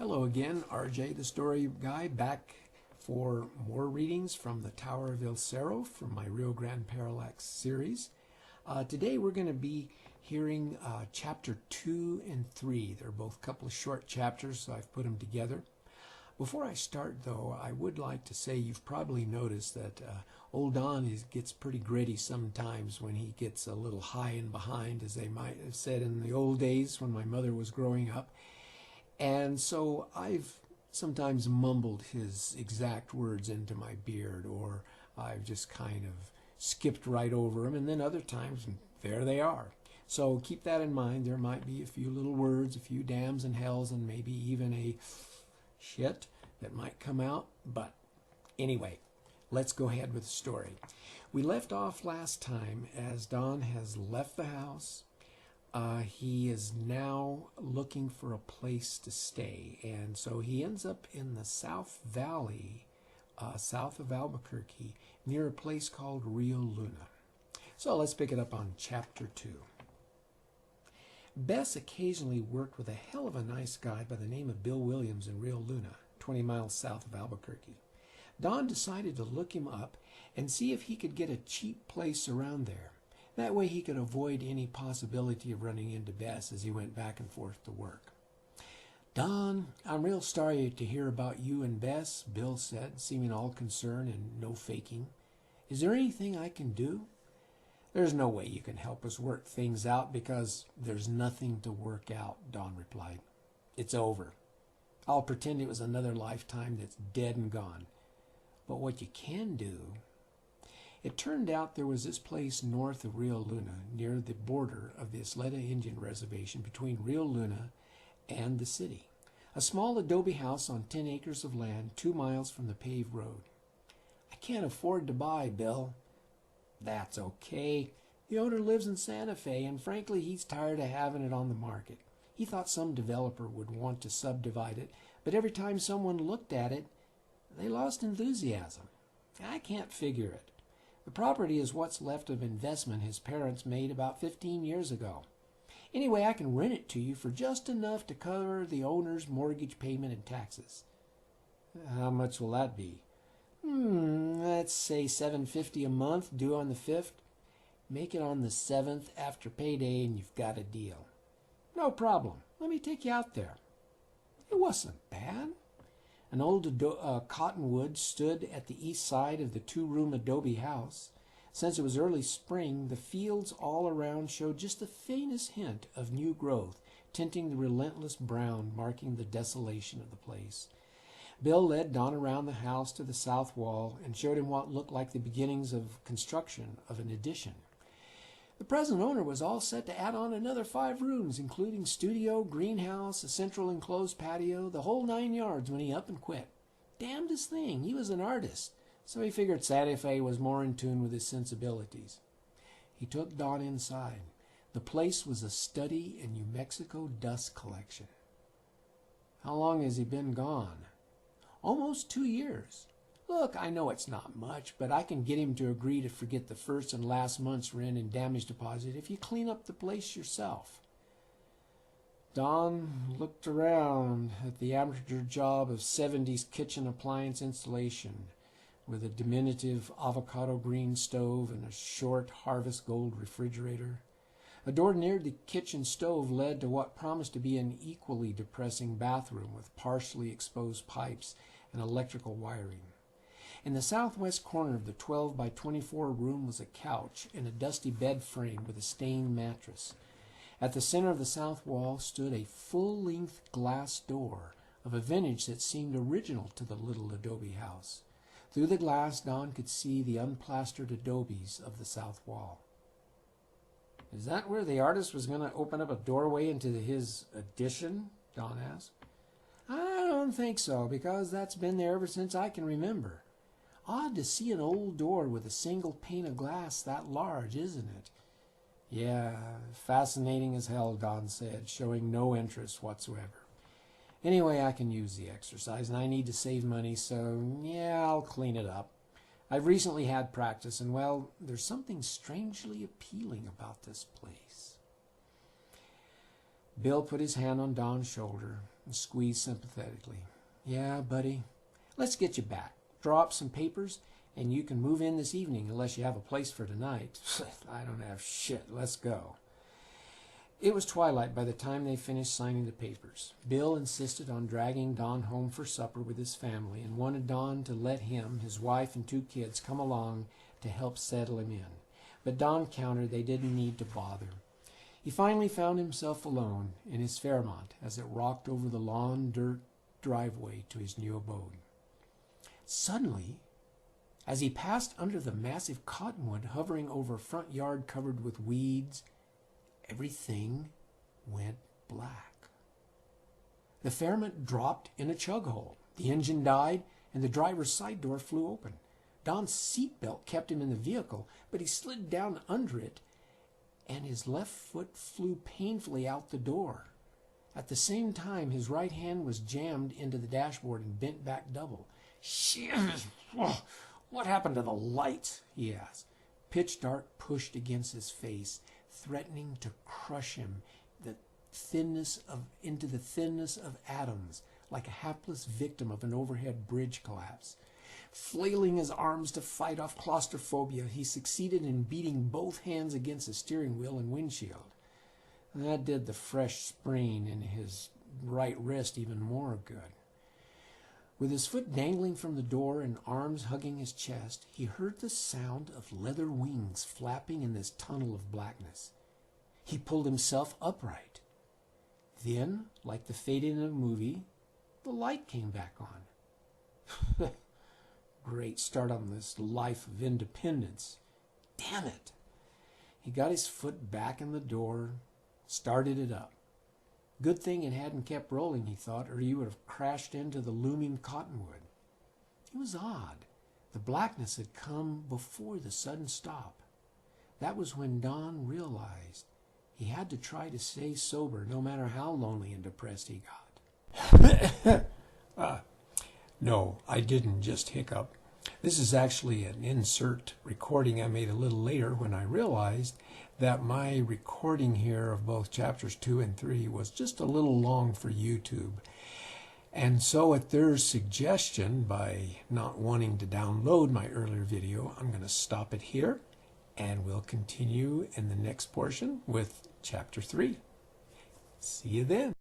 Hello again, RJ the Story Guy, back for more readings from the Tower of Il Serrohe from my Rio Grande Parallax series. Today we're going to be hearing chapter 2 and 3. They're both a couple of short chapters, so I've put them together. Before I start, though, I would like to say you've probably noticed that old Don gets pretty gritty sometimes when he gets a little high and behind, as they might have said in the old days when my mother was growing up. And so I've sometimes mumbled his exact words into my beard, or I've just kind of skipped right over them, and then other times, there they are. So keep that in mind. There might be a few little words, a few dams and hells, and maybe even a shit that might come out. But anyway, let's go ahead with the story. We left off last time as Don has left the house. He is now looking for a place to stay, and so he ends up in the South Valley, south of Albuquerque, near a place called Rio Luna. So let's pick it up on chapter 2. Bess occasionally worked with a hell of a nice guy by the name of Bill Williams in Rio Luna, 20 miles south of Albuquerque. Don decided to look him up and see if he could get a cheap place around there. That way he could avoid any possibility of running into Bess as he went back and forth to work. "Don, I'm real sorry to hear about you and Bess," Bill said, seeming all concern and no faking. "Is there anything I can do?" "There's no way you can help us work things out because there's nothing to work out," Don replied. "It's over. I'll pretend it was another lifetime that's dead and gone. But what you can do..." It turned out there was this place north of Rio Luna, near the border of the Isleta Indian Reservation between Rio Luna and the city. A small adobe house on 10 acres of land, 2 miles from the paved road. "I can't afford to buy, Bill." "That's okay. The owner lives in Santa Fe, and frankly, he's tired of having it on the market. He thought some developer would want to subdivide it, but every time someone looked at it, they lost enthusiasm. I can't figure it. The property is what's left of investment his parents made about 15 years ago. Anyway, I can rent it to you for just enough to cover the owner's mortgage payment and taxes." "How much will that be?" Let's say $750 a month, due on the 5th. Make it on the 7th after payday and you've got a deal." "No problem. Let me take you out there." It wasn't bad. An old cottonwood stood at the east side of the 2-room adobe house. Since it was early spring, the fields all around showed just the faintest hint of new growth, tinting the relentless brown, marking the desolation of the place. Bill led Don around the house to the south wall and showed him what looked like the beginnings of construction of an addition. The present owner was all set to add on another 5 rooms, including studio, greenhouse, a central enclosed patio, the whole 9 yards, when he up and quit. Damnedest thing, he was an artist, so he figured Santa Fe was more in tune with his sensibilities. He took Don inside. The place was a study in New Mexico dust collection. "How long has he been gone?" "Almost 2 years. Look, I know it's not much, but I can get him to agree to forget the first and last month's rent and damage deposit if you clean up the place yourself." Don looked around at the amateur job of 70s kitchen appliance installation with a diminutive avocado green stove and a short harvest gold refrigerator. A door near the kitchen stove led to what promised to be an equally depressing bathroom with partially exposed pipes and electrical wiring. In the southwest corner of the 12 by 24 room was a couch and a dusty bed frame with a stained mattress. At the center of the south wall stood a full-length glass door of a vintage that seemed original to the little adobe house. Through the glass, Don could see the unplastered adobes of the south wall. "Is that where the artist was going to open up a doorway into his addition?" Don asked. "I don't think so, because that's been there ever since I can remember. Odd to see an old door with a single pane of glass that large, isn't it?" "Yeah, fascinating as hell," Don said, showing no interest whatsoever. "Anyway, I can use the exercise, and I need to save money, so yeah, I'll clean it up. I've recently had practice, and well, there's something strangely appealing about this place." Bill put his hand on Don's shoulder. and squeezed sympathetically. "Yeah, buddy, let's get you back. Draw up some papers, and you can move in this evening unless you have a place for tonight." "I don't have shit. Let's go." It was twilight by the time they finished signing the papers. Bill insisted on dragging Don home for supper with his family and wanted Don to let him, his wife, and 2 kids come along to help settle him in. But Don countered they didn't need to bother. He finally found himself alone in his Fairmont as it rocked over the lawn dirt driveway to his new abode. Suddenly, as he passed under the massive cottonwood hovering over a front yard covered with weeds, everything went black. The Fairmont dropped in a chug hole. The engine died, and the driver's side door flew open. Don's seatbelt kept him in the vehicle, but he slid down under it, and his left foot flew painfully out the door. At the same time, his right hand was jammed into the dashboard and bent back double. "Shit! What happened to the lights?" he asked. Pitch dark pushed against his face, threatening to crush him into the thinness of atoms, like a hapless victim of an overhead bridge collapse. Flailing his arms to fight off claustrophobia, he succeeded in beating both hands against the steering wheel and windshield. That did the fresh sprain in his right wrist even more good. With his foot dangling from the door and arms hugging his chest, he heard the sound of leather wings flapping in this tunnel of blackness. He pulled himself upright. Then, like the fading in a movie, the light came back on. Great start on this life of independence. Damn it! He got his foot back in the door, started it up. Good thing it hadn't kept rolling, he thought, or he would have crashed into the looming cottonwood. It was odd. The blackness had come before the sudden stop. That was when Don realized he had to try to stay sober no matter how lonely and depressed he got. No, I didn't just hiccup. This is actually an insert recording I made a little later when I realized that my recording here of both chapters 2 and 3 was just a little long for YouTube. And so at their suggestion, by not wanting to download my earlier video, I'm going to stop it here, and we'll continue in the next portion with chapter 3. See you then.